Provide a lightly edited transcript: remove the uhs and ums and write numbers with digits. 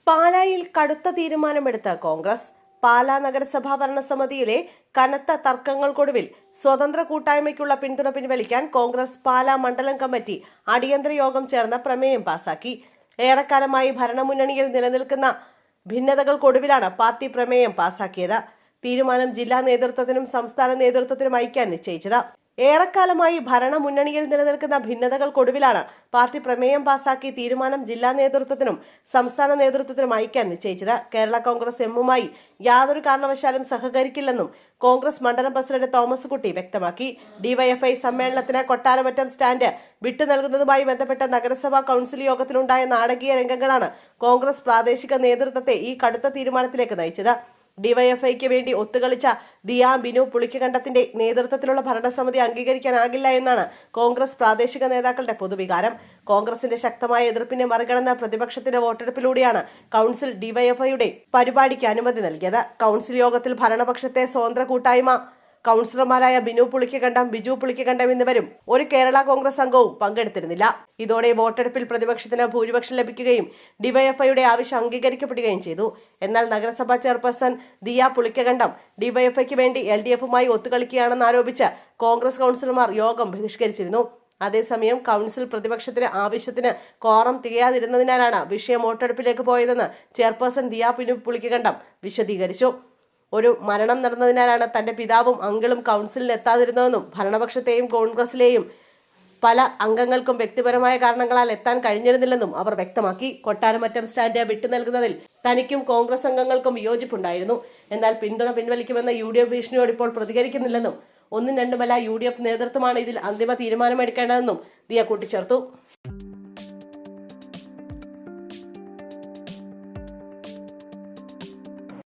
പാലായിൽ കടുത്ത തീരുമാനമെടുത്ത കോൺഗ്രസ്. പാലാ നഗരസഭാ ഭരണസമിതിയിലെ കനത്ത തർക്കങ്ങൾക്കൊടുവിൽ സ്വതന്ത്ര കൂട്ടായ്മയ്ക്കുള്ള പിന്തുണ പിൻവലിക്കാൻ കോൺഗ്രസ് പാലാ മണ്ഡലം കമ്മിറ്റി അടിയന്തര യോഗം ചേർന്ന് പ്രമേയം പാസാക്കി. ഏറെക്കാലമായി ഭരണമുന്നണിയിൽ നിലനിൽക്കുന്ന ഭിന്നതകൾക്കൊടുവിലാണ് പാർട്ടി പ്രമേയം പാസാക്കിയത്. തീരുമാനം ജില്ലാ നേതൃത്വത്തിനും സംസ്ഥാന നേതൃത്വത്തിനും അയക്കാൻ നിശ്ചയിച്ചത്. ഏറെക്കാലമായി ഭരണമുന്നണിയിൽ നിലനിൽക്കുന്ന ഭിന്നതകൾക്കൊടുവിലാണ് പാർട്ടി പ്രമേയം പാസാക്കി തീരുമാനം ജില്ലാ നേതൃത്വത്തിനും സംസ്ഥാന നേതൃത്വത്തിനും അയക്കാൻ നിശ്ചയിച്ചത്. കേരള കോൺഗ്രസ് എമ്മുമായി യാതൊരു കാരണവശാലും സഹകരിക്കില്ലെന്നും കോൺഗ്രസ് മണ്ഡലം പ്രസിഡന്റ് തോമസ് കുട്ടി വ്യക്തമാക്കി. ഡിവൈഎഫ്ഐ സമ്മേളനത്തിന് കൊട്ടാരമറ്റം സ്റ്റാൻഡ് വിട്ടു നൽകുന്നതുമായി ബന്ധപ്പെട്ട നഗരസഭാ കൗൺസിൽ യോഗത്തിലുണ്ടായ നാടകീയ രംഗങ്ങളാണ് കോൺഗ്രസ് പ്രാദേശിക നേതൃത്വത്തെ ഈ കടുത്ത തീരുമാനത്തിലേക്ക് നയിച്ചത്. ഡിവൈഎഫ്ഐക്ക് വേണ്ടി ഒത്തുകളിച്ച ദിയ ബിനു പുളിക്കകണ്ടത്തിന്റെ നേതൃത്വത്തിലുള്ള ഭരണസമിതി അംഗീകരിക്കാനാകില്ല എന്നാണ് കോൺഗ്രസ് പ്രാദേശിക നേതാക്കളുടെ പൊതുവികാരം. കോൺഗ്രസിന്റെ ശക്തമായ എതിർപ്പിനെ മറികടന്ന പ്രതിപക്ഷത്തിന്റെ വോട്ടെടുപ്പിലൂടെയാണ് കൗൺസിൽ ഡിവൈഎഫ്ഐയുടെ പരിപാടിക്ക് അനുമതി നൽകിയത്. കൗൺസിൽ യോഗത്തിൽ ഭരണപക്ഷത്തെ സ്വതന്ത്ര കൂട്ടായ്മ കൗൺസിലർമാരായ ബിനു പുളിക്കകണ്ടം, ബിജു പുളിക്കകണ്ടം എന്നിവരും ഒരു കേരള കോൺഗ്രസ് അംഗവും പങ്കെടുത്തിരുന്നില്ല. ഇതോടെ വോട്ടെടുപ്പിൽ പ്രതിപക്ഷത്തിന് ഭൂരിപക്ഷം ലഭിക്കുകയും ഡിവൈഎഫ്ഐയുടെ ആവശ്യം അംഗീകരിക്കപ്പെടുകയും ചെയ്തു. എന്നാൽ നഗരസഭാ ചെയർപേഴ്സൺ ദിയ പുളിക്കകണ്ടം ഡിവൈഎഫ്ഐക്ക് വേണ്ടി LDFുമായി ഒത്തുകളിക്കുകയാണെന്ന് ആരോപിച്ച് കോൺഗ്രസ് കൗൺസിലർമാർ യോഗം ബഹിഷ്കരിച്ചിരുന്നു. അതേസമയം കൗൺസിൽ പ്രതിപക്ഷത്തിന് ആവശ്യത്തിന് ക്വാറം തികയാതിരുന്നതിനാലാണ് വിഷയം വോട്ടെടുപ്പിലേക്ക് പോയതെന്ന് ചെയർപേഴ്സൺ ദിയ ബിനു പുളിക്കകണ്ടം വിശദീകരിച്ചു. ഒരു മരണം നടന്നതിനാലാണ് തന്റെ പിതാവും അങ്കിളും കൗൺസിലിൽ എത്താതിരുന്നതെന്നും ഭരണപക്ഷത്തെയും കോൺഗ്രസിലെയും പല അംഗങ്ങൾക്കും വ്യക്തിപരമായ കാരണങ്ങളാൽ എത്താൻ കഴിഞ്ഞിരുന്നില്ലെന്നും അവർ വ്യക്തമാക്കി. കൊട്ടാരമറ്റം സ്റ്റാൻഡ് വിട്ടു നൽകുന്നതിൽ തനിക്കും കോൺഗ്രസ് അംഗങ്ങൾക്കും വിയോജിപ്പുണ്ടായിരുന്നു. എന്നാൽ പിന്തുണ പിൻവലിക്കുമെന്ന UDF ഭീഷണിയോട് ഇപ്പോൾ പ്രതികരിക്കുന്നില്ലെന്നും ഒന്നും രണ്ടുമല്ല UDF നേതൃത്വമാണ് ഇതിൽ അന്തിമ തീരുമാനമെടുക്കേണ്ടതെന്നും ദിയ കൂട്ടിച്ചേർത്തു.